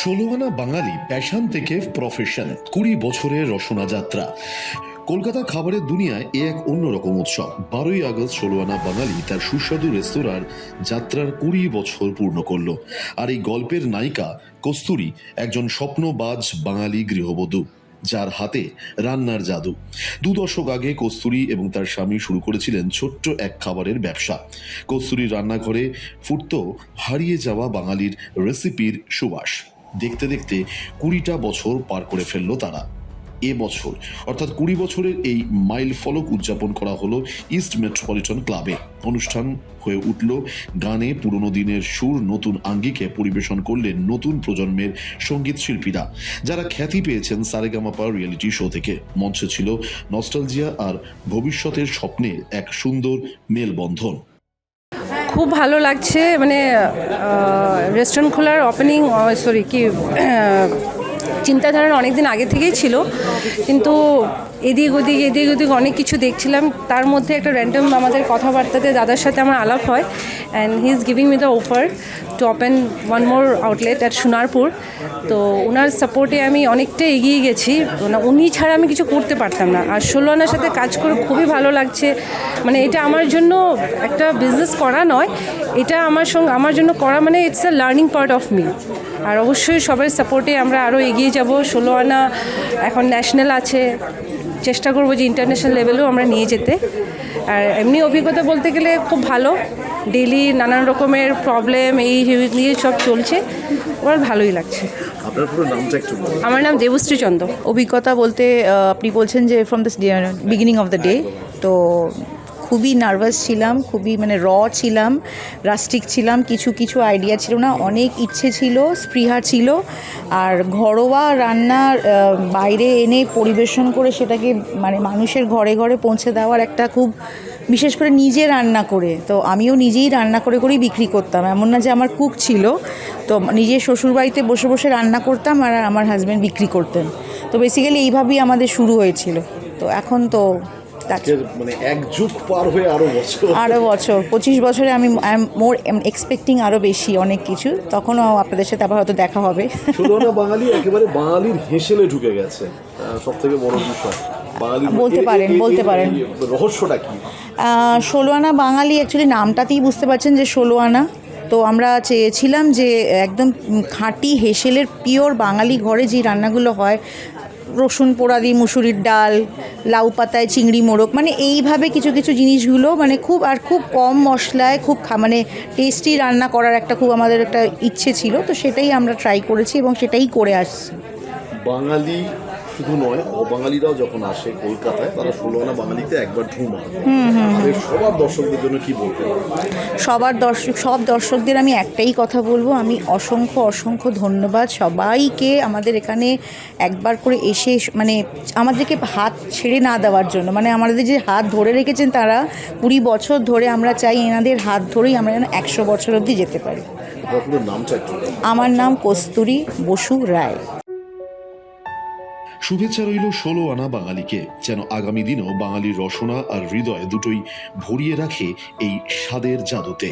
ষোলো আনা বাঙালি প্যাশন থেকে প্রফেশন, 20 বছরের রসনা যাত্রা। কলকাতা খাবারের দুনিয়ায় এ এক অন্যরকম উৎসব। 12ই আগস্ট 16 আনা বাঙালি তার সুস্বাদু রেস্তোরাঁর যাত্রার 20 বছর পূর্ণ করল। আর এই গল্পের নায়িকা কস্তুরী একজন স্বপ্নবাজ বাঙালি গৃহবধূ, যার হাতে রান্নার জাদু। 2 দশক আগে কস্তুরী এবং তার স্বামী শুরু করেছিলেন ছোট্ট এক খাবারের ব্যবসা। কস্তুরীর রান্নাঘরে ফুটত হারিয়ে যাওয়া বাঙালির রেসিপির সুবাস। দেখতে দেখতে 20টা বছর পার করে ফেললো তারা। এবছর অর্থাৎ 20 বছরের এই মাইল ফলক উদযাপন করা হলো ইস্ট মেট্রোপলিটন ক্লাবে। অনুষ্ঠান হয়ে উঠল গানে পুরনো দিনের সুর নতুন আঙ্গিকে পরিবেশন করলেন নতুন প্রজন্মের সঙ্গীত শিল্পীরা, যারা খ্যাতি পেয়েছেন সারেগামাপা রিয়েলিটি শো থেকে। মঞ্চে ছিল নস্টালজিয়া আর ভবিষ্যতের স্বপ্নের এক সুন্দর মেলবন্ধন। খুব ভালো লাগছে, মানে রেস্টুরেন্ট খোলার ওপেনিং চিন্তাধারা অনেক দিন আগে থেকেই ছিল, কিন্তু এদিক ওদিক অনেক কিছু দেখছিলাম। তার মধ্যে একটা র্যান্ডম আমাদের কথাবার্তাতে দাদার সাথে আমার আলাপ হয়, and he is giving me the offer to open one more outlet at Sonarpur. তো ওনার সাপোর্টে আমি অনেকটা এগিয়ে গেছি, উনি ছাড়া আমি কিছু করতে পারতাম না। আর 16 আনার সাথে কাজ করে খুবই ভালো লাগছে। মানে এটা আমার জন্য একটা বিজনেস করা নয়, এটা আমার জন্য করা মানে it's a learning part of me. আর অবশ্যই সবার সাপোর্টে আমরা আরও এগিয়ে যাব। 16 আনা এখন ন্যাশনাল আছে, চেষ্টা করবো যে ইন্টারন্যাশনাল লেভেলেও আমরা নিয়ে যেতে। আর এমনি অভিজ্ঞতা বলতে গেলে খুব ভালো, ডেইলি নানান রকমের প্রবলেম এই নিয়ে সব চলছে, আমার ভালোই লাগছে। আপনার পুরো নামটা একটু বলুন। আমার নাম দেবশ্রী চন্দ। অভিজ্ঞতা বলতে আপনি বলছেন যে from this beginning of the day, তো খুবই নার্ভাস ছিলাম, খুবই মানে ছিলাম, রাস্টিক ছিলাম, কিছু আইডিয়া ছিল না, অনেক ইচ্ছে ছিল, স্পৃহা ছিল। আর ঘরোয়া রান্নার বাইরে এনে পরিবেশন করে সেটাকে মানে মানুষের ঘরে ঘরে পৌঁছে দেওয়ার একটা খুব, বিশেষ করে নিজে রান্না করে, তো আমিও নিজেই রান্না করেই বিক্রি করতাম। এমন না যে আমার কুক ছিল, তো নিজে শ্বশুরবাড়িতে বসে বসে রান্না করতাম আর আমার হাজব্যান্ড বিক্রি করতেন। তো বেসিক্যালি এইভাবেই আমাদের শুরু হয়েছিল। তো এখন তো মানে এক যুগ পার হয়ে আরো বছর 25 বছরে আমি আই এম মোর এক্সপেক্টিং আরও বেশি অনেক কিছু। তখনও আপনাদের সাথে আবার হয়তো দেখা হবে। ষোলো আনা বাঙালি একেবারে বাঙালির হেসেলে ঢুকে গেছে, সব থেকে বড় বিষয়। বলতে পারেন রহস্যটা কি? 16 আনা বাঙালি অ্যাকচুয়ালি নামটাতেই বুঝতে পারছেন যে 16 আনা। তো আমরা চেয়েছিলাম যে একদম খাঁটি হেসেলের পিওর বাঙালি ঘরে যে রান্নাগুলো হয়, রসুন পোড়া দিয়ে মুসুরির ডাল, লাউ পাতায় চিংড়ি মোড়ক, মানে এইভাবে কিছু জিনিসগুলো মানে খুব কম মশলায় খুব মানে টেস্টি রান্না করার একটা খুব আমাদের একটা ইচ্ছে ছিল। তো সেটাই আমরা ট্রাই করেছি এবং সেটাই করে আসছি। বাঙালি শুধু নয়, অবাঙালিরাও যখন আসে কলকাতায়, তারা 16 আনা বাঙালিতে একবার ঢু মারে। সবার দর্শকদের জন্য কি বলতে? সব দর্শকদের আমি একটাই কথা বলবো, আমি অসংখ্য ধন্যবাদ সবাইকে আমাদের এখানে একবার করে এসে মানে আমাদেরকে হাত ছেড়ে না দেওয়ার জন্য। মানে আমাদের যে হাত ধরে রেখেছেন তারা 20 বছর ধরে, আমরা চাই এনাদের হাত ধরেই আমরা যেন 100 বছর অবধি যেতে পারি। আমার নাম কস্তুরী বসু রায়। শুভেচ্ছা রইল 16 আনা বাঙালিকে, যেন আগামী দিনেও বাঙালির রসনা আর হৃদয় দুটোই ভরিয়ে রাখে এই স্বাদের জাদুতে।